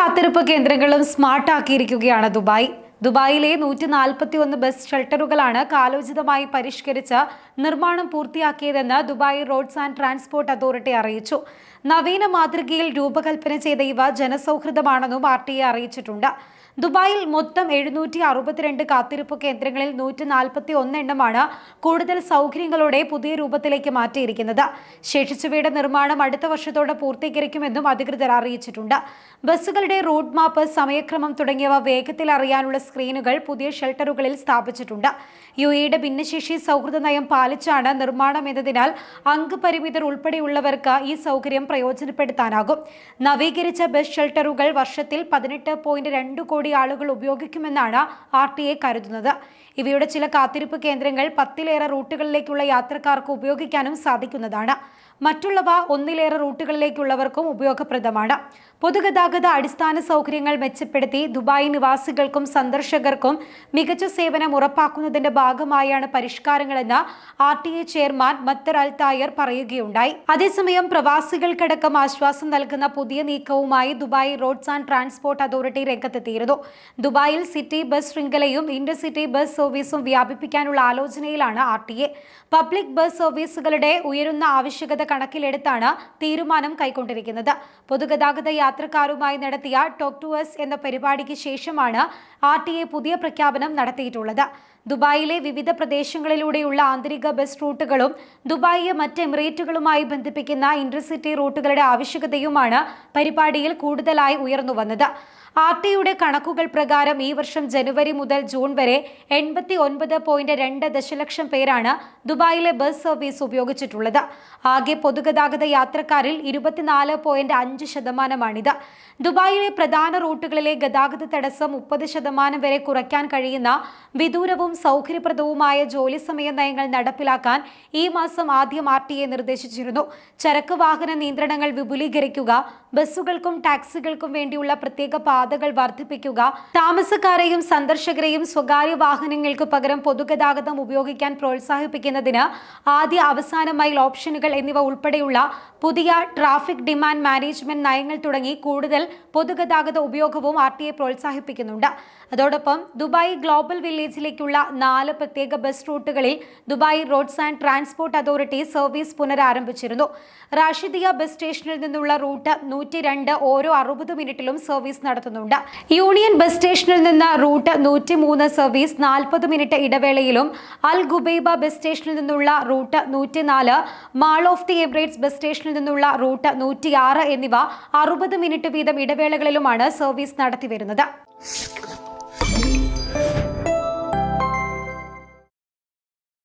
കാത്തിരിപ്പ് കേന്ദ്രങ്ങളും സ്മാർട്ടാക്കിയിരിക്കുകയാണ് ദുബായ്. ദുബായിലെ 141 ബസ് ഷെൽട്ടറുകളാണ് കാലോചിതമായി പരിഷ്കരിച്ച് നിർമ്മാണം പൂർത്തിയാക്കിയതെന്ന് Dubai roads and transport authority അറിയിച്ചു. നവീന മാതൃകയിൽ രൂപകൽപ്പന ചെയ്ത ഇവ ജനസൗഹൃദമാണെന്നും RTA അറിയിച്ചിട്ടുണ്ട്. ദുബായിൽ മൊത്തം 762 കാത്തിരിപ്പ് കേന്ദ്രങ്ങളിൽ 141 എണ്ണമാണ് കൂടുതൽ സൗകര്യങ്ങളോടെ പുതിയ രൂപത്തിലേക്ക് മാറ്റിയിരിക്കുന്നത്. ശേഷിച്ചവയുടെ നിർമ്മാണം അടുത്ത വർഷത്തോടെ പൂർത്തീകരിക്കുമെന്നും അധികൃതർ അറിയിച്ചിട്ടുണ്ട്. ബസ്സുകളുടെ റൂട്ട് മാപ്പ്, സമയക്രമം തുടങ്ങിയവ വേഗത്തിൽ അറിയാനുള്ള സ്ക്രീനുകൾ പുതിയ ഷെൽട്ടറുകളിൽ സ്ഥാപിച്ചിട്ടുണ്ട്. UAEയുടെ ഭിന്നശേഷി സൗഹൃദ നയം പാലിച്ചാണ് നിർമ്മാണം എന്നതിനാൽ അംഗപരിമിതർ ഉൾപ്പെടെയുള്ളവർക്ക് ഈ സൗകര്യം പ്രയോജനപ്പെടുത്താനാകും. നവീകരിച്ച ബസ് ഷെൽട്ടറുകൾ വർഷത്തിൽ 18.2 കോടി ആളുകൾ ഉപയോഗിക്കുമെന്നാണ് RTA കരുതുന്നത്. ഇവയുടെ ചില കാത്തിരിപ്പ് കേന്ദ്രങ്ങൾ 10ലേറെ റൂട്ടുകളിലേക്കുള്ള യാത്രക്കാർക്ക് ഉപയോഗിക്കാനും സാധിക്കുന്നതാണ്. മറ്റുള്ളവ 1ലേറെ റൂട്ടുകളിലേക്കുള്ളവർക്കും ഉപയോഗപ്രദമാണ്. പൊതുഗതാഗത അടിസ്ഥാന സൗകര്യങ്ങൾ മെച്ചപ്പെടുത്തി ദുബായ് നിവാസികൾക്കും സന്ദർശകർക്കും മികച്ച സേവനം ഉറപ്പാക്കുന്നതിന്റെ ഭാഗമായാണ് പരിഷ്കാരങ്ങളെന്ന് RTA chairman Mattar Al Tayer പറയുകയുണ്ടായി. അതേസമയം പ്രവാസികൾക്കടക്കം ആശ്വാസം നൽകുന്ന പുതിയ നീക്കവുമായി Dubai roads and transport authority രംഗത്തെത്തിയിരുന്നു. ദുബായിൽ സിറ്റി ബസ് ശൃംഖലയും ഇന്റർസിറ്റി ബസ് സർവീസും വ്യാപിപ്പിക്കാനുള്ള ആലോചനയിലാണ് RTA. പബ്ലിക് ബസ് സർവീസുകളുടെ ഉയരുന്ന ആവശ്യകത കണക്കിലെടുത്താണ് തീരുമാനം കൈക്കൊണ്ടിരിക്കുന്നത്. പൊതുഗതാഗത യാത്രക്കാരുമായി നടത്തിയ ടോക്ക് ടു അസ് എന്ന പരിപാടിക്ക് ശേഷമാണ് RTA പുതിയ പ്രഖ്യാപനം നടത്തിയിട്ടുള്ളത്. ദുബായിലെ വിവിധ പ്രദേശങ്ങളിലൂടെയുള്ള ആന്തരിക ബസ് റൂട്ടുകളും ദുബായിയെ മറ്റ് എമിറേറ്റുകളുമായി ബന്ധിപ്പിക്കുന്ന ഇന്റർസിറ്റി റൂട്ടുകളുടെ ആവശ്യകതയുമാണ് പരിപാടിയിൽ കൂടുതലായി ഉയർന്നു വന്നത്. RTAയുടെ കണക്കുകൾ പ്രകാരം ഈ വർഷം ജനുവരി മുതൽ ജൂൺ വരെ 89.2 ദശലക്ഷം പേരാണ് ദുബായിലെ ബസ് സർവീസ് ഉപയോഗിച്ചിട്ടുള്ളത്. ആകെ പൊതുഗതാഗത യാത്രക്കാരിൽ 24.5%. ദുബായിലെ പ്രധാന റൂട്ടുകളിലെ ഗതാഗത തടസ്സം 30% വരെ കുറയ്ക്കാൻ കഴിയുന്ന വിദൂരവും സൗകര്യപ്രദവുമായ ജോലി സമയ നയങ്ങൾ നടപ്പിലാക്കാൻ ഈ മാസം ആദ്യം RTA നിർദ്ദേശിച്ചിരുന്നു. ചരക്ക് വാഹന നിയന്ത്രണങ്ങൾ വിപുലീകരിക്കുക, ബസ്സുകൾക്കും ടാക്സികൾക്കും വേണ്ടിയുള്ള പ്രത്യേക പാതകൾ വർദ്ധിപ്പിക്കുക, താമസക്കാരെയും സന്ദർശകരെയും സ്വകാര്യ വാഹനങ്ങൾക്ക് പകരം പൊതുഗതാഗതം ഉപയോഗിക്കാൻ പ്രോത്സാഹിപ്പിക്കുന്നതിന് ആദ്യ അവസാന മൈൽ ഓപ്ഷനുകൾ എന്നിവ ഉൾപ്പെടെയുള്ള പുതിയ ട്രാഫിക് ഡിമാൻഡ് മാനേജ്മെന്റ് നയങ്ങൾ തുടങ്ങി കൂടുതൽ പൊതുഗതാഗത ഉപയോഗവും RTA പ്രോത്സാഹിപ്പിക്കുന്നുണ്ട്. അതോടൊപ്പം ദുബായ് ഗ്ലോബൽ വില്ലേജിലേക്കുള്ള 4 പ്രത്യേക ബസ് റൂട്ടുകളിൽ Dubai roads and transport authority service പുനരാരംഭിച്ചിരുന്നു. റാഷിദിയ ബസ് സ്റ്റേഷനിൽ നിന്നുള്ള റൂട്ട് 102 ഓരോ 60 മിനിറ്റിലും സർവീസ് നടത്തുന്നുണ്ട്. യൂണിയൻ ബസ് സ്റ്റേഷനിൽ നിന്ന് റൂട്ട് 103 സർവീസ് 40 മിനിറ്റ് ഇടവേളയിലും, അൽ ഗുബൈബ ബസ് സ്റ്റേഷനിൽ നിന്നുള്ള route 104, mall of the Emirates bus സ്റ്റേഷനിൽ നിന്നുള്ള റൂട്ട് 106 എന്നിവ 60 മിനിറ്റ് വീതം ഇടവേളകളിലുമാണ് സർവീസ് നടത്തിവരുന്നത്.